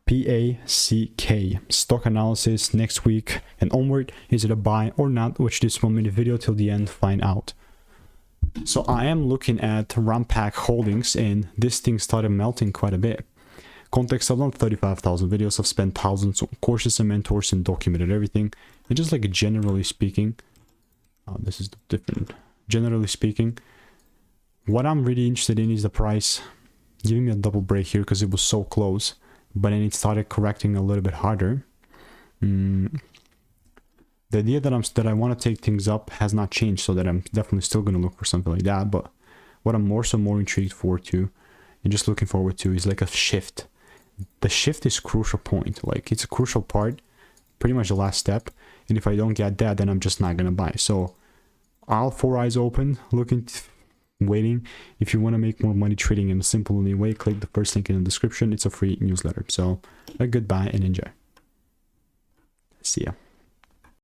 PACK, stock analysis next week and onward. Is it a buy or not? Watch this 1 minute video till the end, find out. So I am looking at Ranpak Holdings, and this thing started melting quite a bit. Context, I've done 35,000 videos, I've spent thousands on courses and mentors and documented everything. And just like generally speaking, this is different. Generally speaking, what I'm really interested in is the price giving me a double break here because it was so close, but then it started correcting a little bit harder. The idea that I want to take things up has not changed, so that I'm definitely still going to look for something like that. But what I'm more intrigued forward to and just looking forward to is like a shift. The shift is crucial point. Like, it's a crucial part, pretty much the last step. And if I don't get that, then I'm just not going to buy. So I'll 4 eyes open, waiting. If you want to make more money trading in a simple only way, click the first link in the description. It's a free newsletter. So a goodbye and enjoy. See ya.